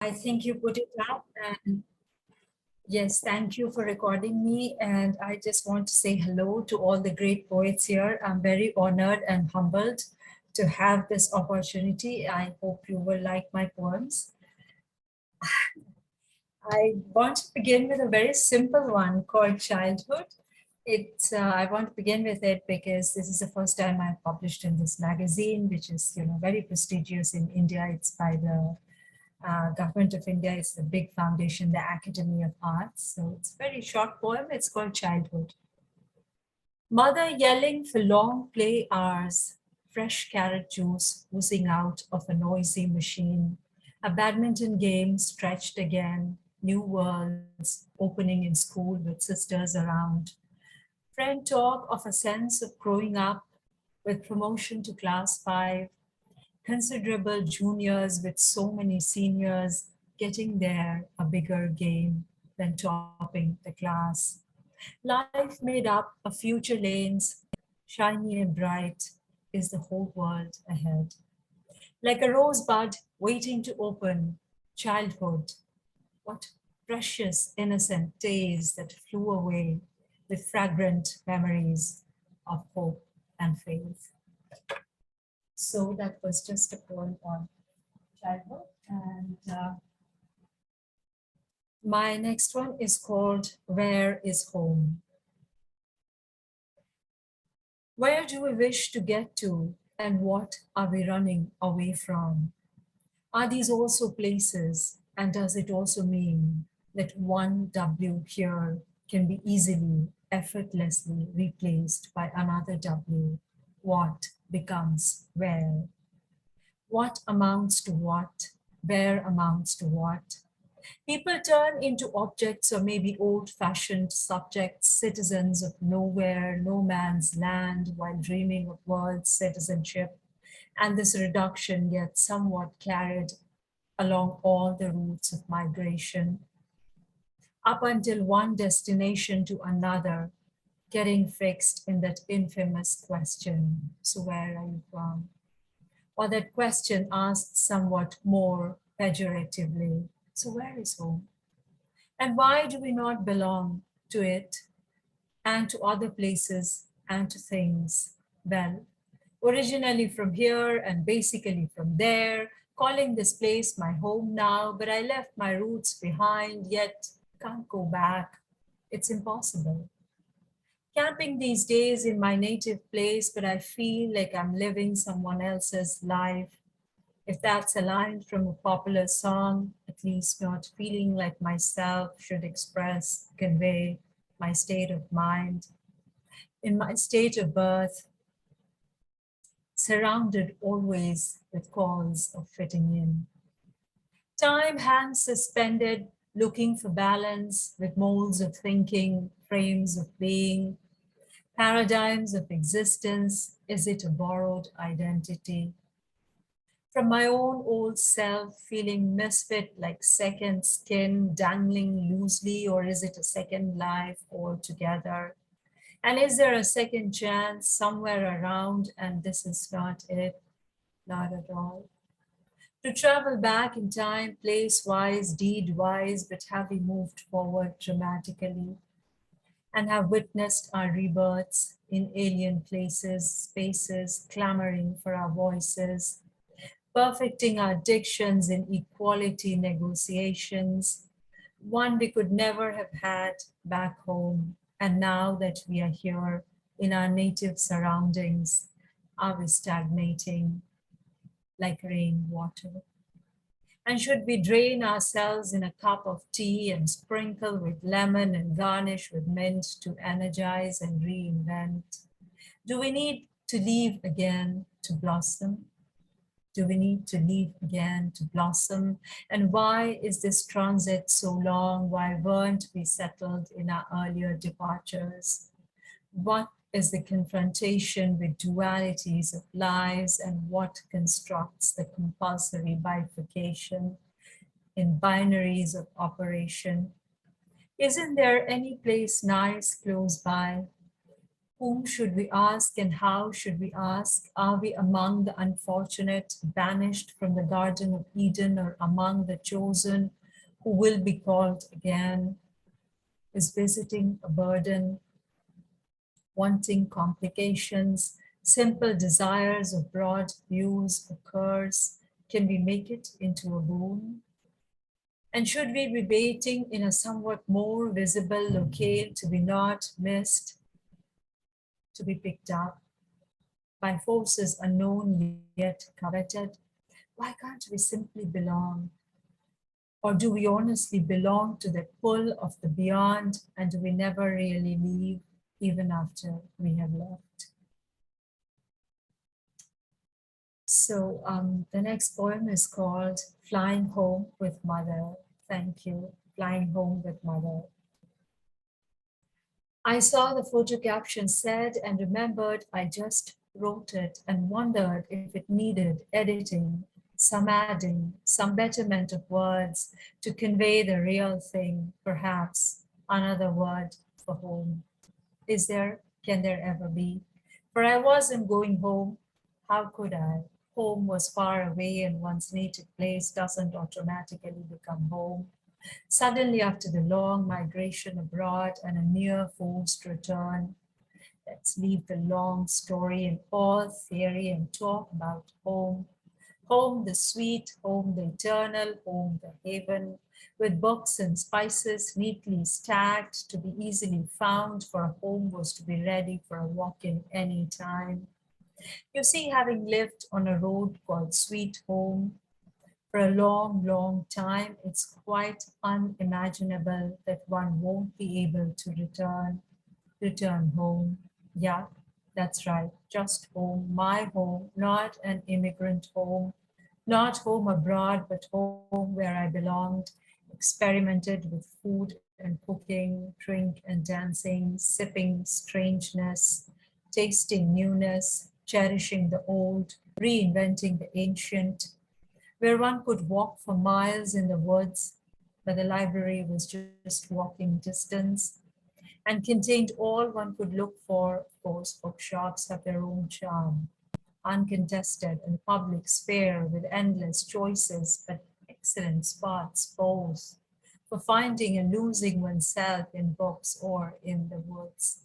I think you put it up. And yes, thank you for recording me. And I just want to say hello to all the great poets here. I'm very honored and humbled to have this opportunity. I hope you will like my poems. I want to begin with a very simple one called Childhood. I want to begin with it because this is the first time I've published in this magazine, which is, very prestigious in India. It's by the Government of India. Is the big foundation, the Academy of Arts. So it's a very short poem. It's called Childhood. Mother yelling for long play hours, fresh carrot juice oozing out of a noisy machine, a badminton game stretched again, new worlds opening in school with sisters around. Friend talk of a sense of growing up with promotion to class 5, considerable juniors with so many seniors, getting there a bigger game than topping the class. Life made up of future lanes, shiny and bright is the whole world ahead. Like a rosebud waiting to open, childhood, what precious innocent days that flew away with fragrant memories of hope and faith. So that was just a poem on childhood. And my next one is called Where is Home? Where do we wish to get to, and what are we running away from? Are these also places, and does it also mean that one W here can be easily, effortlessly replaced by another W? What becomes where? What amounts to what? Where amounts to what? People turn into objects or maybe old-fashioned subjects, citizens of nowhere, no man's land, while dreaming of world citizenship. And this reduction gets somewhat carried along all the routes of migration, up until one destination to another, getting fixed in that infamous question, so where are you from? Or that question asked somewhat more pejoratively, so where is home? And why do we not belong to it and to other places and to things? Well, originally from here and basically from there, calling this place my home now, but I left my roots behind, yet can't go back. It's impossible. Camping these days in my native place, but I feel like I'm living someone else's life. If that's a line from a popular song, at least not feeling like myself should express, convey my state of mind. In my state of birth, surrounded always with calls of fitting in. Time hands suspended, looking for balance with molds of thinking, frames of being, paradigms of existence. Is it a borrowed identity? From my own old self, feeling misfit like second skin dangling loosely, or is it a second life altogether? And is there a second chance somewhere around, and this is not it, not at all? To travel back in time, place-wise, deed-wise, but have we moved forward dramatically and have witnessed our rebirths in alien places, spaces, clamoring for our voices, perfecting our dictions in equality negotiations, one we could never have had back home. And now that we are here in our native surroundings, are we stagnating like rainwater? And should we drain ourselves in a cup of tea and sprinkle with lemon and garnish with mint to energize and reinvent? Do we need to leave again to blossom? Do we need to leave again to blossom? And why is this transit so long? Why weren't we settled in our earlier departures? What is the confrontation with dualities of lives, and what constructs the compulsory bifurcation in binaries of operation? Isn't there any place nice close by? Whom should we ask and how should we ask? Are we among the unfortunate, banished from the Garden of Eden, or among the chosen who will be called again? Is visiting a burden, wanting complications, simple desires of broad views a curse? Can we make it into a boon? And should we be waiting in a somewhat more visible locale to be not missed, to be picked up by forces unknown yet coveted? Why can't we simply belong? Or do we honestly belong to the pull of the beyond, and do we never really leave even after we have left? So the next poem is called Flying Home with Mother. Thank you. Flying Home with Mother. I saw the photo caption said and remembered I just wrote it and wondered if it needed editing, some adding, some betterment of words to convey the real thing, perhaps another word for home. Is there, can there ever be? For I wasn't going home. How could I? Home was far away, and one's native place doesn't automatically become home. Suddenly, after the long migration abroad and a near forced return, let's leave the long story and all theory and talk about home. Home, the sweet, home, the eternal, home, the haven, with books and spices neatly stacked to be easily found, for a home was to be ready for a walk in any time. You see, having lived on a road called Sweet Home for a long, long time, it's quite unimaginable that one won't be able to return home. Yeah, that's right. Just home, my home, not an immigrant home, not home abroad, but home where I belonged, experimented with food and cooking, drink and dancing, sipping strangeness, tasting newness, cherishing the old, reinventing the ancient, where one could walk for miles in the woods, but the library was just walking distance and contained all one could look for. Of course, bookshops have their own charm, uncontested and public sphere with endless choices, but excellent spots both for finding and losing oneself in books or in the woods.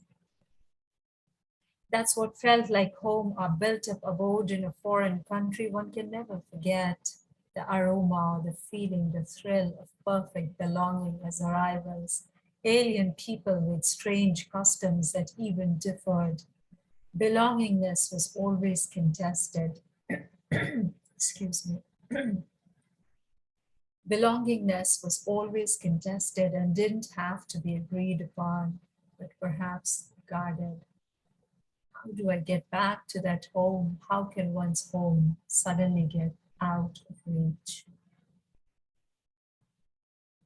That's what felt like home, a built up abode in a foreign country one can never forget. The aroma, the feeling, the thrill of perfect belonging as arrivals, alien people with strange customs that even differed. Belongingness was always contested. Excuse me. Belongingness was always contested and didn't have to be agreed upon, but perhaps guarded. How do I get back to that home? How can one's home suddenly get out of reach?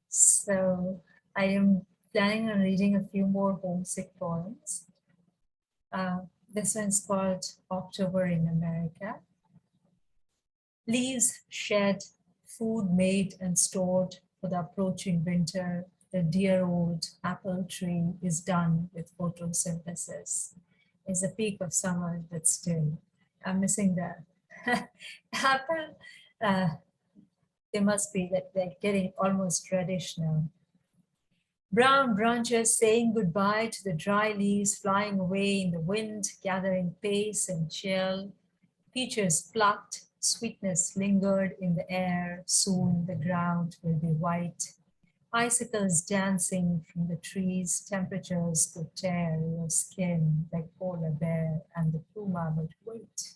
So I am planning on reading a few more homesick poems. Uh, this one's called October in America. Leaves shed, food made and stored for the approaching winter. The dear old apple tree is done with photosynthesis. It's the peak of summer, but still, I'm missing the apple. Uh, they must be that they're getting almost reddish now. Brown branches saying goodbye to the dry leaves flying away in the wind, gathering pace and chill. Peaches plucked, sweetness lingered in the air. Soon the ground will be white. Icicles dancing from the trees, temperatures could tear your skin like polar bear and the puma, but wait,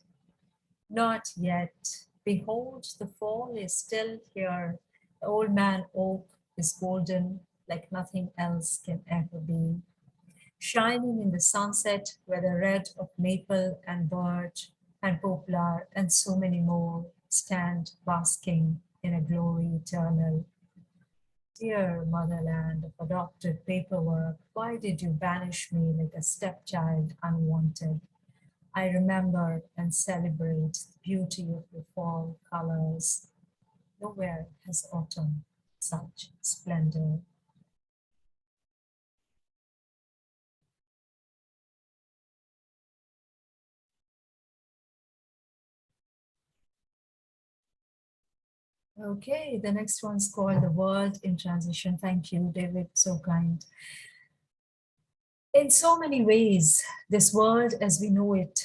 not yet. Behold, the fall is still here. The old man oak is golden like nothing else can ever be, shining in the sunset where the red of maple and birch and poplar and so many more stand basking in a glory eternal. Dear motherland of adopted paperwork, why did you banish me like a stepchild unwanted? I remember and celebrate the beauty of the fall colors. Nowhere has autumn such splendor. Okay, the next one's called The World in Transition. Thank you, David, so kind. In so many ways, this world as we know it,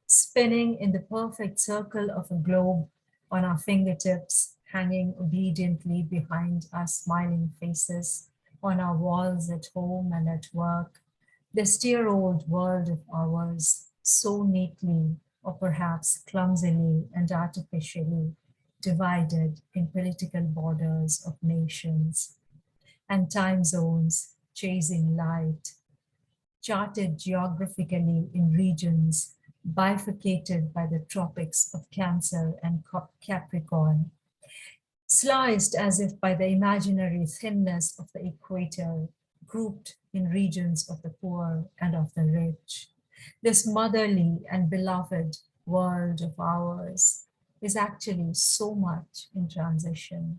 spinning in the perfect circle of a globe on our fingertips, hanging obediently behind our smiling faces, on our walls at home and at work, this dear old world of ours, so neatly, or perhaps clumsily and artificially, divided in political borders of nations and time zones, chasing light, charted geographically in regions bifurcated by the tropics of Cancer and Capricorn, sliced as if by the imaginary thinness of the equator, grouped in regions of the poor and of the rich. This motherly and beloved world of ours is actually so much in transition,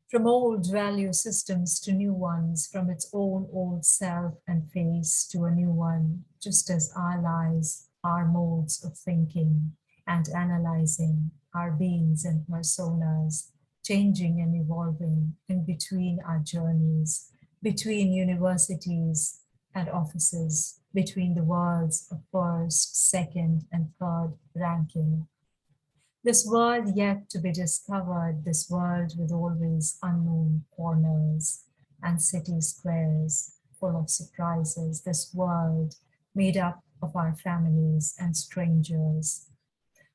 from old value systems to new ones, from its own old self and face to a new one, just as our lives, our modes of thinking and analyzing, our beings and personas, changing and evolving in between our journeys, between universities and offices, between the worlds of first, second, and third ranking, this world yet to be discovered, this world with always unknown corners and city squares full of surprises, this world made up of our families and strangers,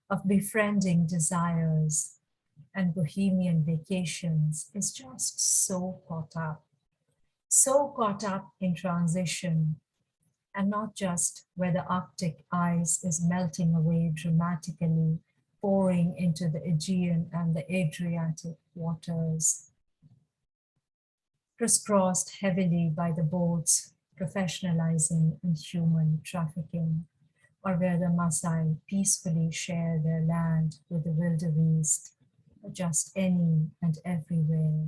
of befriending desires and bohemian vacations is just so caught up in transition, and not just where the Arctic ice is melting away dramatically, pouring into the Aegean and the Adriatic waters, crisscrossed heavily by the boats professionalizing in human trafficking, or where the Maasai peacefully share their land with the wildebeest, just any and everywhere,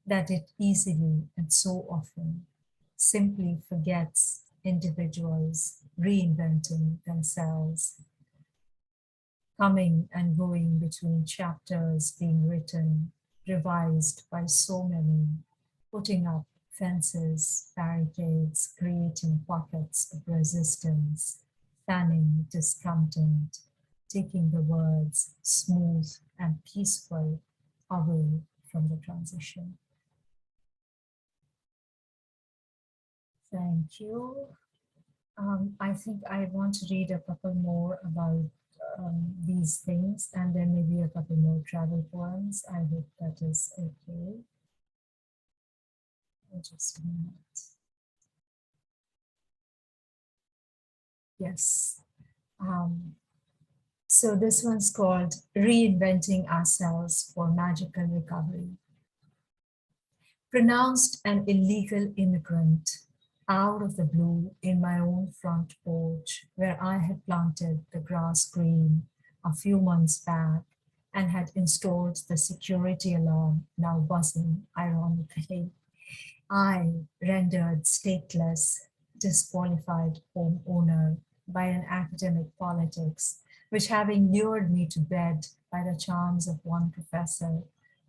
that it easily and so often simply forgets individuals reinventing themselves, coming and going between chapters being written, revised by so many, putting up fences, barricades, creating pockets of resistance, fanning discontent, taking the words smooth and peaceful away from the transition. Thank you. I think I want to read a couple more about these things, and then maybe a couple more travel poems. I hope that is okay. Just a minute. Yes. Um, so this one's called Reinventing Ourselves for Magical Recovery. Pronounced an illegal immigrant out of the blue in my own front porch, where I had planted the grass green a few months back and had installed the security alarm, now buzzing ironically. I, rendered stateless, disqualified homeowner by an academic politics, which having lured me to bed by the charms of one professor,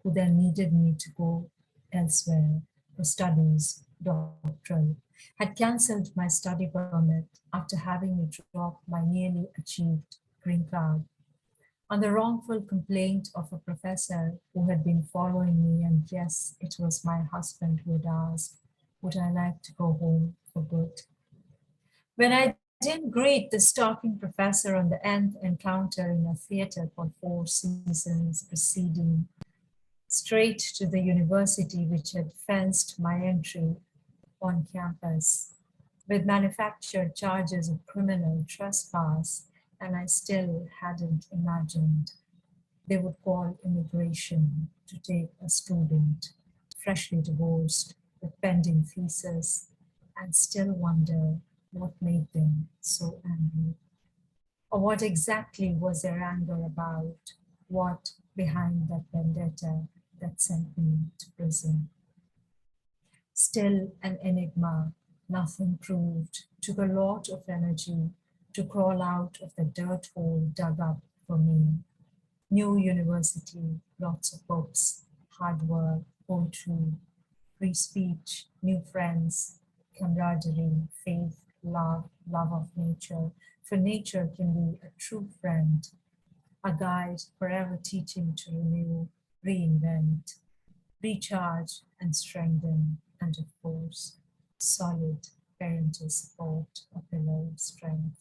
who then needed me to go elsewhere for studies, doctoral, had cancelled my study permit after having me drop my nearly achieved green card on the wrongful complaint of a professor who had been following me, and yes, it was my husband who had asked, would I like to go home for good? When I didn't greet the stalking professor on the nth encounter in a theater for 4 seasons preceding, straight to the university which had fenced my entry on campus with manufactured charges of criminal trespass, and I still hadn't imagined they would call immigration to take a student, freshly divorced, with pending thesis, and still wonder what made them so angry. Or what exactly was their anger about? What behind that vendetta that sent me to prison? Still an enigma, nothing proved, took a lot of energy to crawl out of the dirt hole dug up for me. New university, lots of books, hard work, poetry, free speech, new friends, camaraderie, faith, love, love of nature. For nature can be a true friend, a guide forever teaching to renew, reinvent, recharge and strengthen, and of course, solid parental support, a pillar of strength.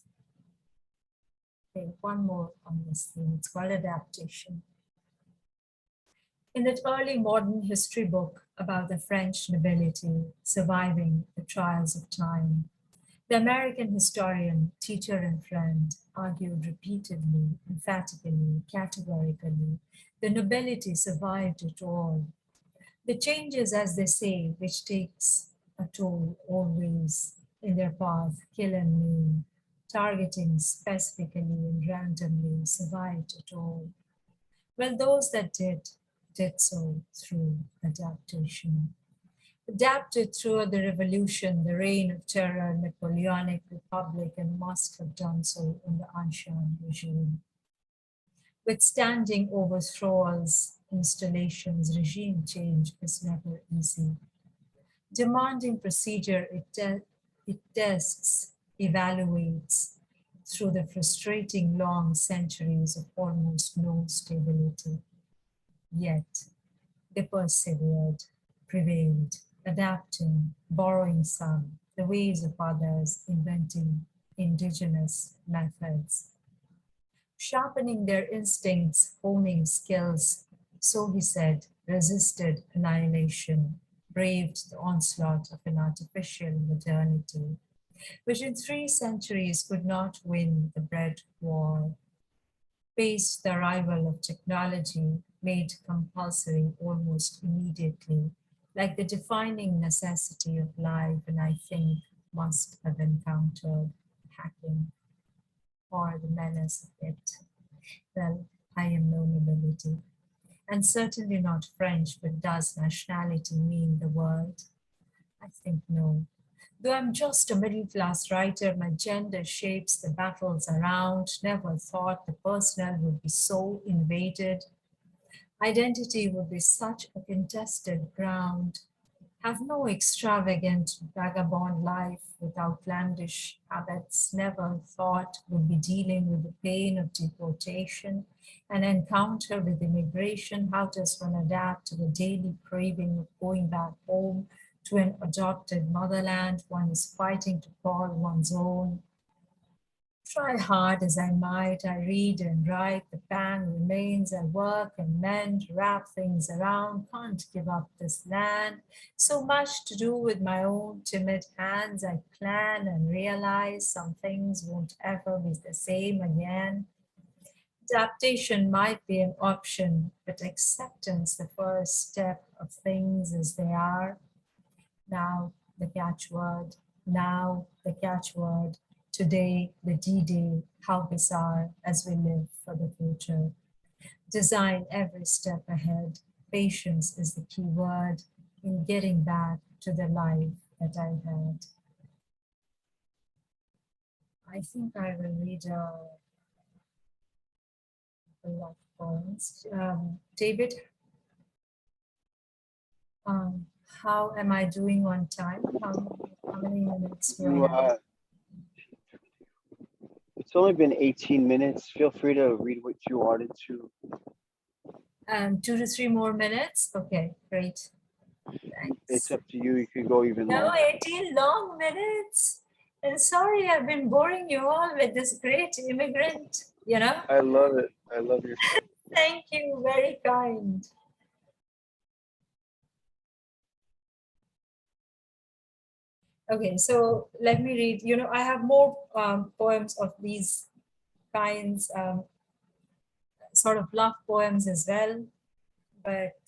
Okay, one more on this theme. It's called adaptation. In that early modern history book about the French nobility surviving the trials of time, the American historian, teacher, and friend argued repeatedly, emphatically, categorically, the nobility survived it all. The changes, as they say, which takes a toll always in their path, kill and maim, targeting specifically and randomly, survived it all. Well, those that did so through adaptation. Adapted through the revolution, the reign of terror, Napoleonic Republic, and must have done so in the Anshan regime. Withstanding overthrows, installations, regime change is never easy. Demanding procedure, it tests, evaluates through the frustrating long centuries of almost no stability. Yet they persevered, prevailed, adapting, borrowing some, the ways of others, inventing indigenous methods, sharpening their instincts, honing skills. So he said, resisted annihilation, braved the onslaught of an artificial modernity, which in 3 centuries could not win the bread war, faced the arrival of technology made compulsory almost immediately, like the defining necessity of life, and I think must have encountered hacking or the menace of it. Well, I am no nobility, and certainly not French, but does nationality mean the world? I think no. Though I'm just a middle class writer, my gender shapes the battles around. Never thought the personal would be so invaded. Identity would be such a contested ground. Have no extravagant vagabond life with outlandish habits. Never thought would be dealing with the pain of deportation, an encounter with immigration. How does one adapt to the daily craving of going back home to an adopted motherland one is fighting to call one's own? Try hard as I might, I read and write, the pang remains, I work and mend, wrap things around, can't give up this land. So much to do with my own timid hands, I plan and realize some things won't ever be the same again. Adaptation might be an option, but acceptance the first step of things as they are. Now the catchword, now the catchword. Today, the D-Day, how bizarre as we live for the future. Design every step ahead. Patience is the key word in getting back to the life that I had. I think I will read a lot of poems. David, how am I doing on time? How many minutes do I have? It's only been 18 minutes. Feel free to read what you wanted to. 2 to 3 more minutes? Okay, great. Thanks. It's up to you. You could go even No, longer. 18 long minutes. And sorry, I've been boring you all with this great immigrant, you know? I love it. I love your stuff. Thank you, very kind. Okay, so let me read. You know, I have more poems of these kinds, sort of love poems as well, but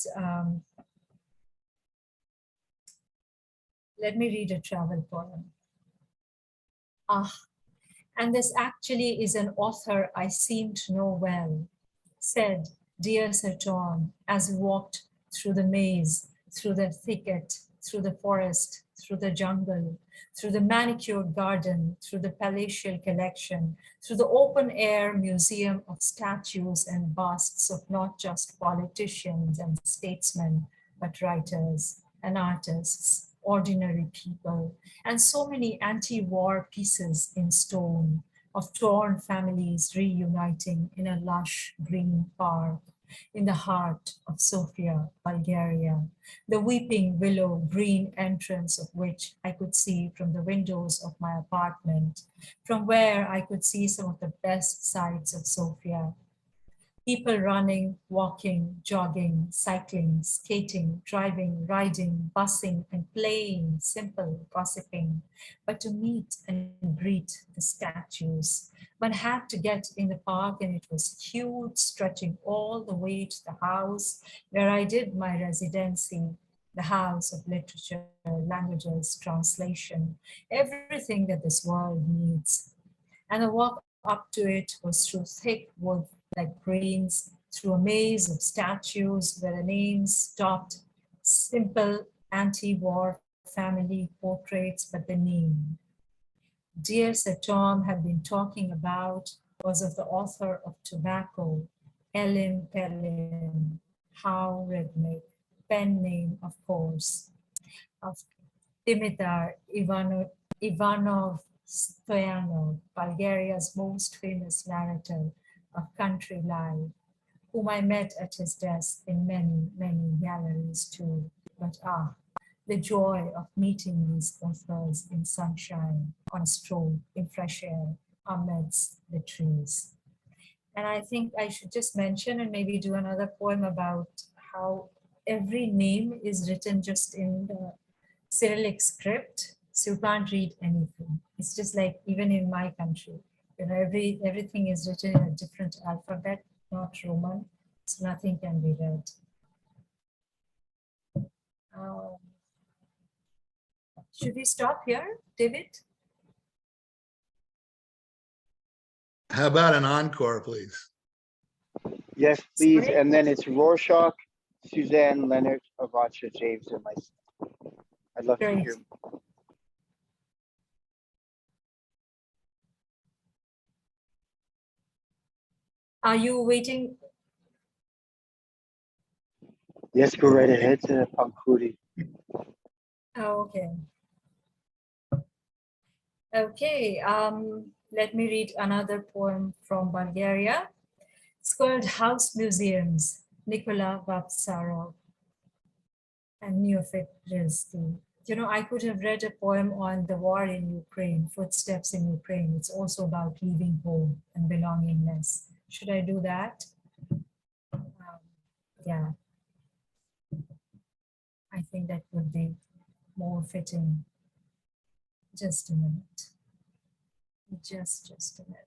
let me read a travel poem. Ah, and this actually is an author I seem to know well, said dear Sir John as we walked through the maze through the thicket, through the forest, through the jungle, through the manicured garden, through the palatial collection, through the open air museum of statues and busts of not just politicians and statesmen, but writers and artists, ordinary people, and so many anti-war pieces in stone of torn families reuniting in a lush green park in the heart of Sofia, Bulgaria, the weeping willow green entrance of which I could see from the windows of my apartment, from where I could see some of the best sights of Sofia. People running, walking, jogging, cycling, skating, driving, riding, busing, and playing, simple, gossiping. But to meet and greet the statues, one had to get in the park, and it was huge, stretching all the way to the house where I did my residency, the house of literature, languages, translation, everything that this world needs. And the walk up to it was through thick wood like grains, through a maze of statues where the names stopped, simple anti-war family portraits, but the name, dear Sir Tom had been talking about, was of the author of Tobacco, Ellen Pellin. How rhythmic, pen name, of course, of Dimitar Ivanov Stoyanov, Bulgaria's most famous narrator of country life, whom I met at his desk in many, many galleries too. But the joy of meeting these authors in sunshine, on a stroll, in fresh air, amidst the trees. And I think I should just mention and maybe do another poem about how every name is written just in the Cyrillic script, so you can't read anything. It's just like even in my country, everything is written in a different alphabet, not Roman, so nothing can be read. Um, should we stop here, David? How about an encore, please? Yes, please. Sorry? And then it's Rorschach, Suzanne, Leonard, Avacha, James, and myself. I'd love to Great. hear. Are you waiting? Yes, go right ahead to Pankhuri. Oh, okay. Okay, let me read another poem from Bulgaria. It's called House Museums, Nikola Vapsarov and Neofit Rilsky. You know, I could have read a poem on the war in Ukraine, Footsteps in Ukraine. It's also about leaving home and belongingness. Should I do that? Yeah, I think that would be more fitting. Just a minute. Just a minute.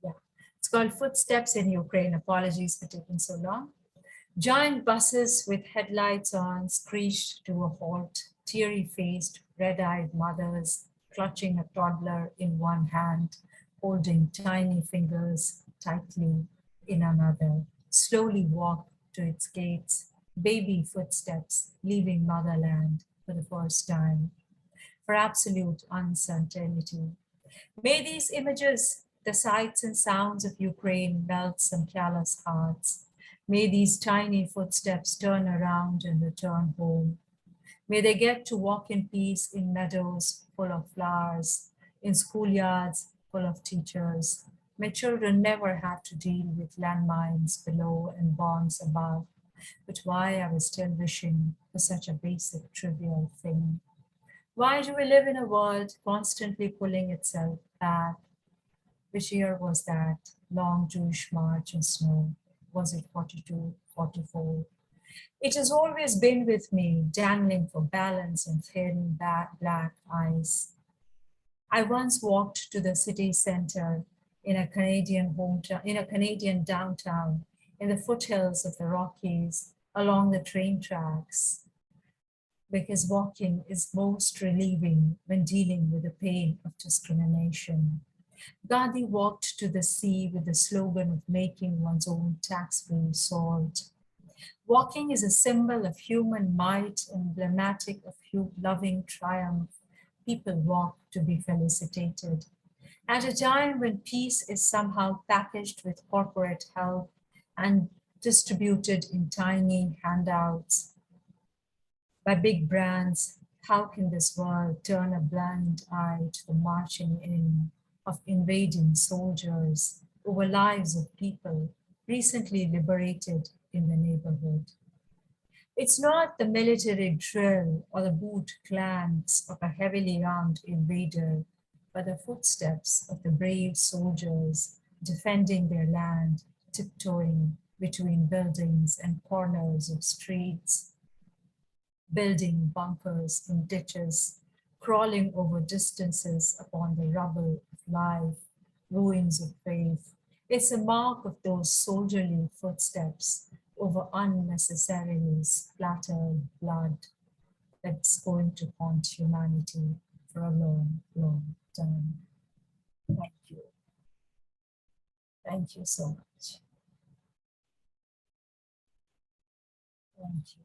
Yeah, it's called Footsteps in Ukraine. Apologies for taking so long. Giant buses with headlights on screeched to a halt, teary-faced, red-eyed mothers clutching a toddler in one hand, holding tiny fingers tightly in another, slowly walked to its gates, baby footsteps leaving motherland for the first time, for absolute uncertainty. May these images, the sights and sounds of Ukraine, melt some callous hearts. May these tiny footsteps turn around and return home. May they get to walk in peace in meadows full of flowers, in schoolyards full of teachers. May children never have to deal with landmines below and bombs above. But why are we still wishing for such a basic, trivial thing? Why do we live in a world constantly pulling itself back? Which year was that long Jewish march in snow? Was it 42, 44? It has always been with me, dangling for balance in thin black eyes. I once walked to the city center in a Canadian downtown, in the foothills of the Rockies, along the train tracks, because walking is most relieving when dealing with the pain of discrimination. Gandhi walked to the sea with the slogan of making one's own tax-free salt. Walking is a symbol of human might, emblematic of loving triumph. People walk to be felicitated. At a time when peace is somehow packaged with corporate help and distributed in tiny handouts by big brands, how can this world turn a blind eye to the marching in of invading soldiers over lives of people recently liberated in the neighborhood? It's not the military drill or the boot clanks of a heavily armed invader, but the footsteps of the brave soldiers defending their land, tiptoeing between buildings and corners of streets, building bunkers in ditches, crawling over distances upon the rubble of life, ruins of faith. It's a mark of those soldierly footsteps over unnecessarily splattered blood that's going to haunt humanity for a long, long time. Thank you. Thank you so much. Thank you.